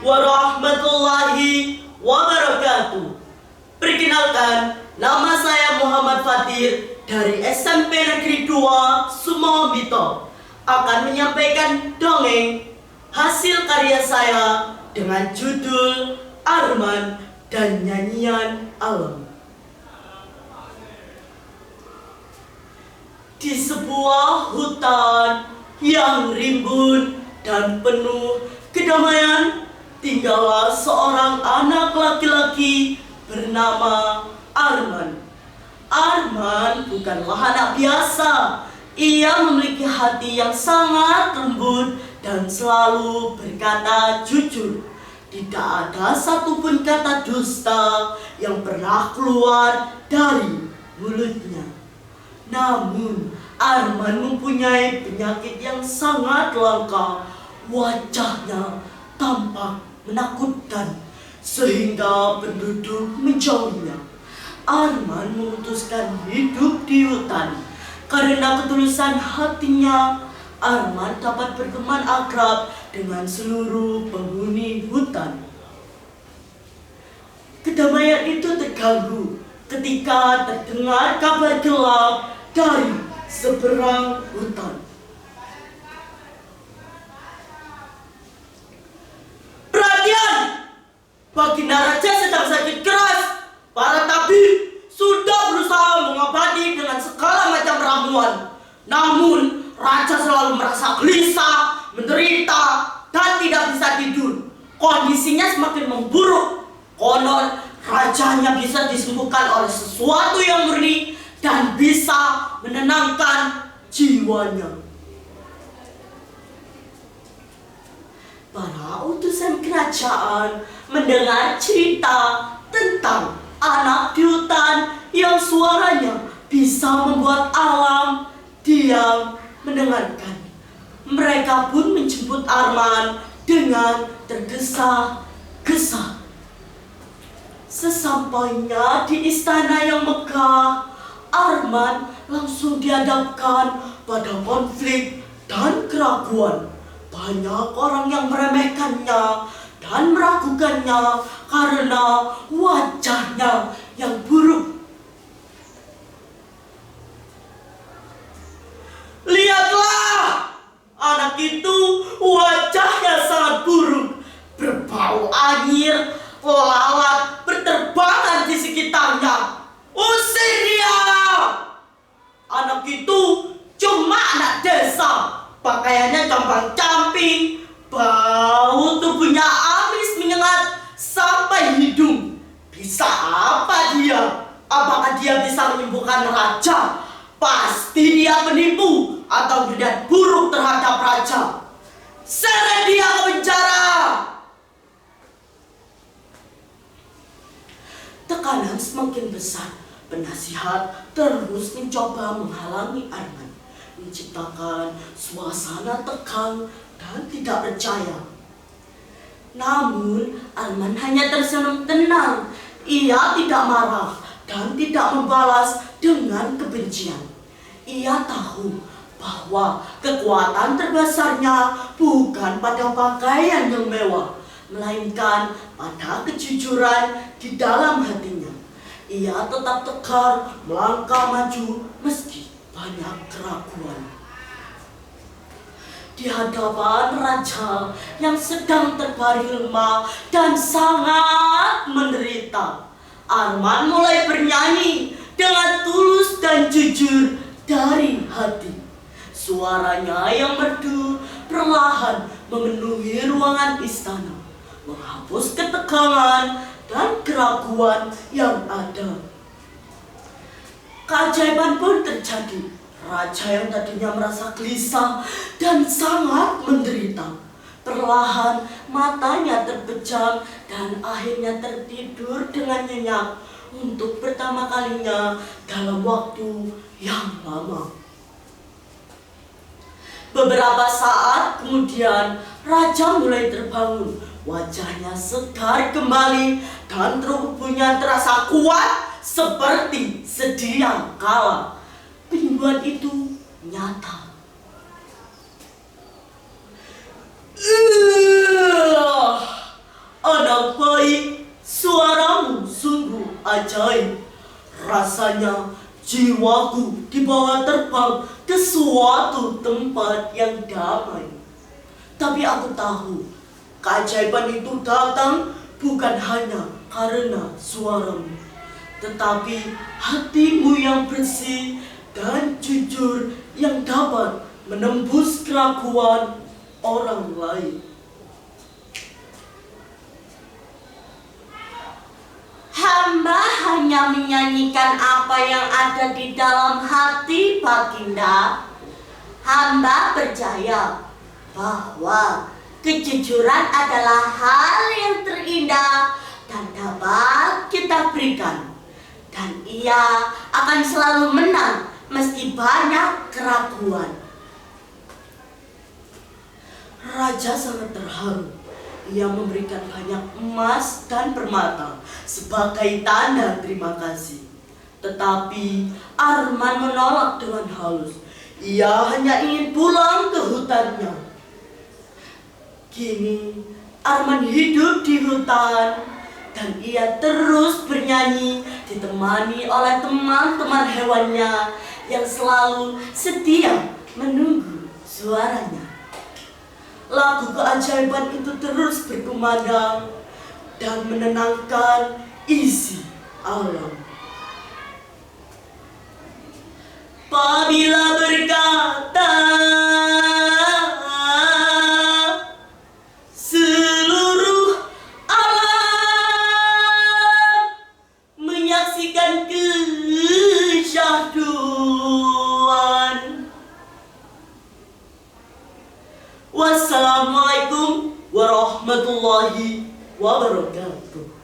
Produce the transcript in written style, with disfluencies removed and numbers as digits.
warahmatullahi wabarakatuh. Perkenalkan, nama saya Muhammad Fatir dari SMP Negeri 2 Sumawambito akan menyampaikan dongeng hasil karya saya dengan judul Arman dan Nyanyian Alam. Di sebuah hutan yang rimbun dan penuh kedamaian, tinggallah seorang anak laki-laki bernama Arman. Arman bukanlah anak biasa. Ia memiliki hati yang sangat lembut dan selalu berkata jujur. Tidak ada satupun kata dusta yang pernah keluar dari mulutnya. Namun, Arman mempunyai penyakit yang sangat langka. Wajahnya tampak menakutkan sehingga penduduk menjauhinya. Arman memutuskan hidup di hutan. Karena ketulusan hatinya, Arman dapat berteman akrab dengan seluruh penghuni hutan. Kedamaian itu terganggu ketika terdengar kabar gelap dari seberang hutan. Perhatian! Baginda Raja sedang sakit keras. Para tabib sudah berusaha mengobati dengan segala macam ramuan. Namun, Raja selalu merasa gelisah, menderita, dan tidak bisa tidur. Kondisinya semakin memburuk. Konon, rajanya bisa disembuhkan oleh sesuatu yang murni dan bisa menenangkan jiwanya. Para utusan kerajaan mendengar cerita tentang anak di hutan yang suaranya bisa membuat alam diam mendengarkan. Mereka pun menjemput Arman dengan tergesa-gesa. Sesampainya di istana yang megah, Arman langsung dihadapkan pada konflik dan keraguan. Banyak orang yang meremehkannya dan meragukannya karena wajahnya yang buruk. Lihatlah, anak itu wajahnya sangat buruk, berbau anyir, lalat berterbangan di sekitarnya. Usir dia! Anak itu cuma anak desa, pakaiannya compang-camping, bau tubuhnya amis menyengat sampai hidung. Bisa apa dia? Apakah dia bisa menyembuhkan raja? Pasti dia penipu atau berniat buruk terhadap raja. Seret dia ke penjara! Tekanan semakin besar. Penasihat terus mencoba menghalangi Arman, menciptakan suasana tegang dan tidak percaya. Namun, Arman hanya tersenyum tenang. Ia tidak marah dan tidak membalas dengan kebencian. Ia tahu bahwa kekuatan terbesarnya bukan pada pakaian yang mewah, melainkan pada kejujuran di dalam hatinya. Ia tetap tegar melangkah maju meski banyak keraguan. Di hadapan raja yang sedang terbaring lemah dan sangat menderita, Arman mulai bernyanyi dengan tulus dan jujur dari hati. Suaranya yang merdu perlahan memenuhi ruangan istana, menghapus ketegangan dan keraguan yang ada. Keajaiban pun terjadi. Raja yang tadinya merasa gelisah dan sangat menderita, perlahan matanya terpejam dan akhirnya tertidur dengan nyenyak untuk pertama kalinya dalam waktu yang lama. Beberapa saat kemudian, Raja mulai terbangun. Wajahnya segar kembali dan tubuhnya terasa kuat seperti sedia kala. Penyembuhan itu nyata. Rasanya jiwaku dibawa terbang ke suatu tempat yang damai. Tapi aku tahu, keajaiban itu datang bukan hanya karena suaramu, tetapi hatimu yang bersih dan jujur yang dapat menembus keraguan orang lain. Hamba hanya menyanyikan apa yang ada di dalam hati, Baginda. Hamba percaya bahwa kejujuran adalah hal yang terindah dan dapat kita berikan. Dan ia akan selalu menang meski banyak keraguan. Raja sangat terharu. Ia memberikan banyak emas dan permata sebagai tanda terima kasih. Tetapi Arman menolak dengan halus. Ia hanya ingin pulang ke hutannya. Kini Arman hidup di hutan dan ia terus bernyanyi ditemani oleh teman-teman hewannya yang selalu setia menunggu suaranya. Lagu keajaiban itu terus berkumandang dan menenangkan isi alam. Apabila berkata seluruh alam menyaksikan kesyahduan. Wassalamualaikum warahmatullahi wabarakatuh.